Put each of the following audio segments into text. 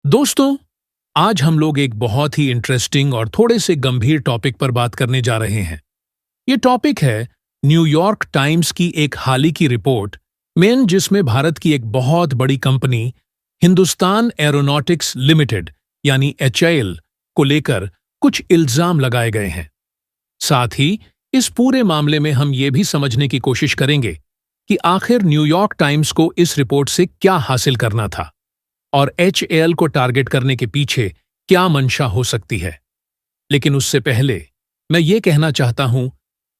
दोस्तों, आज हम लोग एक बहुत ही इंटरेस्टिंग और थोड़े से गंभीर टॉपिक पर बात करने जा रहे हैं। ये टॉपिक है न्यूयॉर्क टाइम्स की एक हाल की रिपोर्ट में जिसमें भारत की एक बहुत बड़ी कंपनी हिंदुस्तान एरोनॉटिक्स लिमिटेड यानी एचएएल को लेकर कुछ इल्जाम लगाए गए हैं। साथ ही इस पूरे मामले में हम ये भी समझने की कोशिश करेंगे कि आखिर न्यूयॉर्क टाइम्स को इस रिपोर्ट से क्या हासिल करना था और एचएएल को टारगेट करने के पीछे क्या मंशा हो सकती है। लेकिन उससे पहले मैं ये कहना चाहता हूं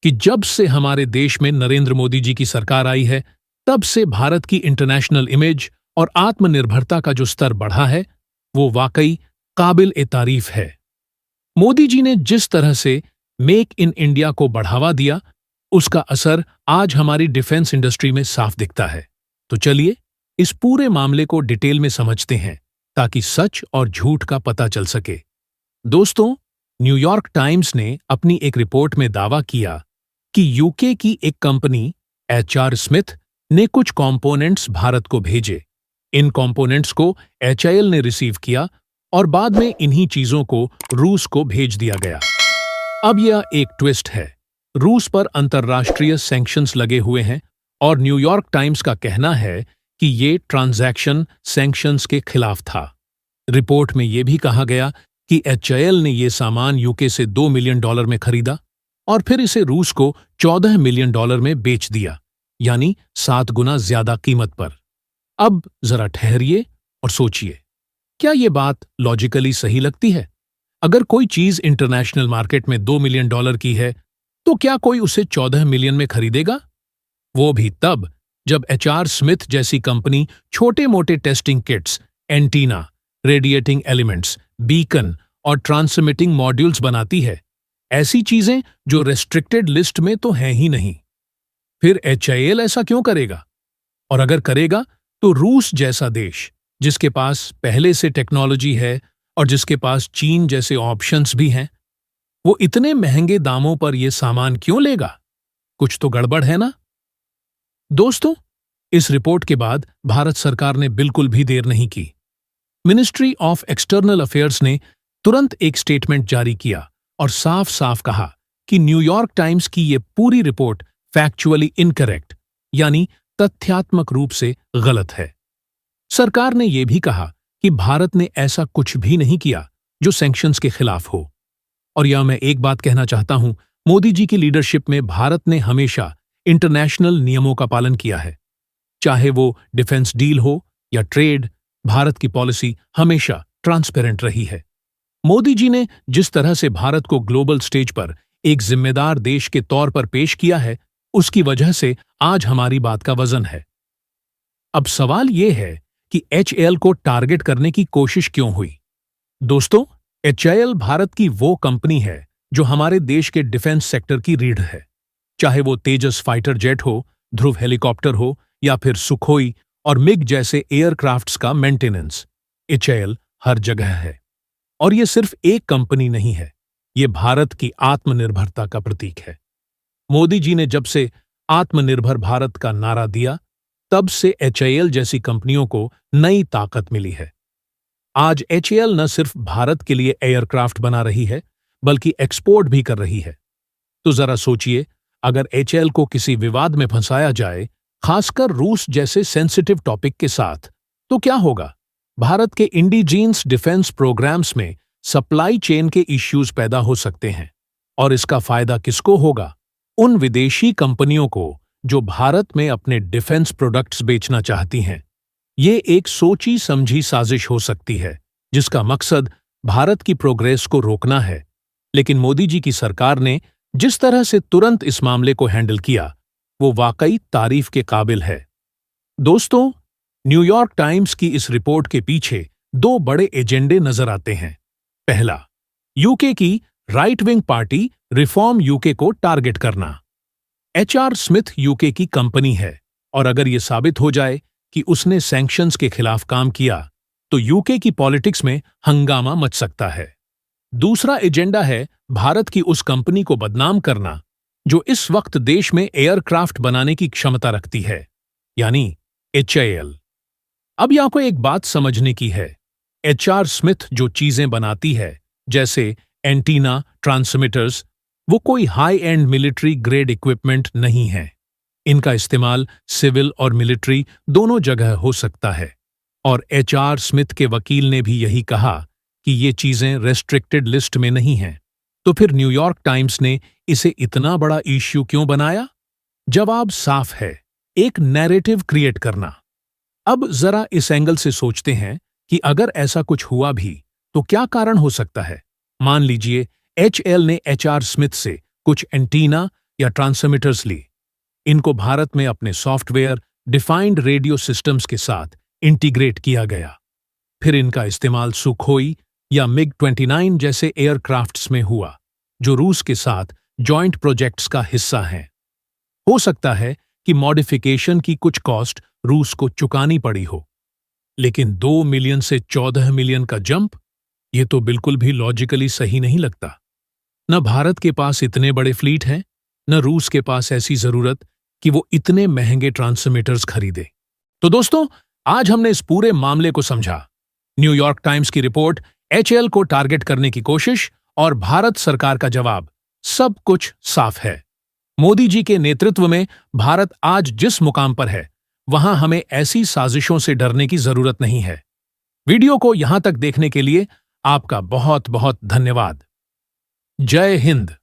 कि जब से हमारे देश में नरेंद्र मोदी जी की सरकार आई है, तब से भारत की इंटरनेशनल इमेज और आत्मनिर्भरता का जो स्तर बढ़ा है, वो वाकई काबिल-ए-तारीफ है। मोदी जी ने जिस तरह से मेक इन इंडिया को बढ़ावा दिया, उसका असर आज हमारी डिफेंस इंडस्ट्री में साफ दिखता है। तो चलिए इस पूरे मामले को डिटेल में समझते हैं ताकि सच और झूठ का पता चल सके। दोस्तों, न्यूयॉर्क टाइम्स ने अपनी एक रिपोर्ट में दावा किया कि यूके की एक कंपनी एचआर स्मिथ ने कुछ कंपोनेंट्स भारत को भेजे। इन कंपोनेंट्स को एचएएल ने रिसीव किया और बाद में इन्हीं चीजों को रूस को भेज दिया गया। अब यह एक ट्विस्ट है। रूस पर अंतर्राष्ट्रीय सैंक्शंस लगे हुए हैं और न्यूयॉर्क टाइम्स का कहना है कि ये ट्रांजैक्शन सैंक्शंस के खिलाफ था। रिपोर्ट में यह भी कहा गया कि एचएएल ने यह सामान यूके से $2 मिलियन में खरीदा और फिर इसे रूस को $14 मिलियन में बेच दिया, यानी 7 गुना ज्यादा कीमत पर। अब जरा ठहरिए और सोचिए, क्या यह बात लॉजिकली सही लगती है? अगर कोई चीज इंटरनेशनल मार्केट में $2 मिलियन की है, तो क्या कोई उसे 14 मिलियन में खरीदेगा? वो भी तब जब एचआर स्मिथ जैसी कंपनी छोटे मोटे testing kits, antenna, radiating elements, beacon और ट्रांसमिटिंग मॉड्यूल्स बनाती है। ऐसी चीजें जो रेस्ट्रिक्टेड लिस्ट में तो हैं ही नहीं। फिर एचएएल ऐसा क्यों करेगा? और अगर करेगा तो रूस जैसा देश, जिसके पास पहले से टेक्नोलॉजी है और जिसके पास चीन जैसे ऑप्शंस भी हैं, वो इतने महंगे दामों पर यह सामान क्यों लेगा? कुछ तो गड़बड़ है ना? दोस्तों, इस रिपोर्ट के बाद भारत सरकार ने बिल्कुल भी देर नहीं की। मिनिस्ट्री ऑफ एक्सटर्नल अफेयर्स ने तुरंत एक स्टेटमेंट जारी किया और साफ साफ कहा कि न्यूयॉर्क टाइम्स की ये पूरी रिपोर्ट फैक्चुअली इनकरेक्ट यानी तथ्यात्मक रूप से गलत है। सरकार ने यह भी कहा कि भारत ने ऐसा कुछ भी नहीं किया जो सैंक्शंस के खिलाफ हो। और यह मैं एक बात कहना चाहता हूं, मोदी जी की लीडरशिप में भारत ने हमेशा इंटरनेशनल नियमों का पालन किया है। चाहे वो डिफेंस डील हो या ट्रेड, भारत की पॉलिसी हमेशा ट्रांसपेरेंट रही है। मोदी जी ने जिस तरह से भारत को ग्लोबल स्टेज पर एक जिम्मेदार देश के तौर पर पेश किया है, उसकी वजह से आज हमारी बात का वजन है। अब सवाल यह है कि एचएएल को टारगेट करने की कोशिश क्यों हुई? दोस्तों, एचएएल भारत की वो कंपनी है जो हमारे देश के डिफेंस सेक्टर की रीढ़ है। चाहे वो तेजस फाइटर जेट हो, ध्रुव हेलीकॉप्टर हो या फिर सुखोई और मिग जैसे एयरक्राफ्ट्स का मेंटेनेंस, एचएएल हर जगह है। और ये सिर्फ एक कंपनी नहीं है, ये भारत की आत्मनिर्भरता का प्रतीक है। मोदी जी ने जब से आत्मनिर्भर भारत का नारा दिया, तब से एचएएल जैसी कंपनियों को नई ताकत मिली है। आज एचएएल न सिर्फ भारत के लिए एयरक्राफ्ट बना रही है, बल्कि एक्सपोर्ट भी कर रही है। तो जरा सोचिए, अगर एचएएल को किसी विवाद में फंसाया जाए, खासकर रूस जैसे सेंसिटिव टॉपिक के साथ, तो क्या होगा? भारत के इंडिजीन्स डिफेंस प्रोग्राम्स में सप्लाई चेन के इश्यूज पैदा हो सकते हैं। और इसका फायदा किसको होगा? उन विदेशी कंपनियों को जो भारत में अपने डिफेंस प्रोडक्ट्स बेचना चाहती हैं। ये एक सोची समझी साजिश हो सकती है, जिसका मकसद भारत की प्रोग्रेस को रोकना है। लेकिन मोदी जी की सरकार ने जिस तरह से तुरंत इस मामले को हैंडल किया, वो वाकई तारीफ के काबिल है। दोस्तों, न्यूयॉर्क टाइम्स की इस रिपोर्ट के पीछे 2 बड़े एजेंडे नजर आते हैं। पहला, यूके की right wing party reform UK को टारगेट करना। एचआर स्मिथ यूके की कंपनी है और अगर यह साबित हो जाए कि उसने सैंक्शंस के खिलाफ काम किया, तो यूके की पॉलिटिक्स में हंगामा मच सकता है। दूसरा एजेंडा है भारत की उस कंपनी को बदनाम करना जो इस वक्त देश में एयरक्राफ्ट बनाने की क्षमता रखती है, यानी एचएएल। अब यहां को एक बात समझने की है एचआर स्मिथ जो चीजें बनाती है, जैसे एंटीना, ट्रांसमिटर्स, वो कोई high and military grade equipment नहीं है। इनका इस्तेमाल सिविल और मिलिट्री दोनों जगह हो सकता है। और एचआर स्मिथ के वकील ने भी यही कहा कि ये चीजें रेस्ट्रिक्टेड लिस्ट में नहीं हैं। तो फिर न्यूयॉर्क टाइम्स ने इसे इतना बड़ा इश्यू क्यों बनाया? जवाब साफ है, एक नैरेटिव क्रिएट करना। अब जरा इस एंगल से सोचते हैं कि अगर ऐसा कुछ हुआ भी तो क्या कारण हो सकता है। मान लीजिए एचएल ने एचआर स्मिथ से कुछ एंटीना या ट्रांसमिटर्स ली। इनको भारत में अपने सॉफ्टवेयर डिफाइंड रेडियो सिस्टम्स के साथ इंटीग्रेट किया गया। फिर इनका इस्तेमाल सुखोई या मिग-29 जैसे एयरक्राफ्ट्स में हुआ, जो रूस के साथ जॉइंट प्रोजेक्ट्स का हिस्सा हैं। हो सकता है कि मॉडिफिकेशन की कुछ कॉस्ट रूस को चुकानी पड़ी हो, लेकिन 2 मिलियन से 14 मिलियन का जंप, ये तो बिल्कुल भी लॉजिकली सही नहीं लगता। न भारत के पास इतने बड़े फ्लीट हैं, न रूस के पास ऐसी जरूरत कि वो इतने महंगे ट्रांसमिटर्स खरीदे। तो दोस्तों, आज हमने इस पूरे मामले को समझा। न्यूयॉर्क टाइम्स की रिपोर्ट, एचएल को टारगेट करने की कोशिश और भारत सरकार का जवाब, सब कुछ साफ है। मोदी जी के नेतृत्व में भारत आज जिस मुकाम पर है, वहां हमें ऐसी साजिशों से डरने की जरूरत नहीं है। वीडियो को यहां तक देखने के लिए आपका बहुत बहुत धन्यवाद। जय हिंद।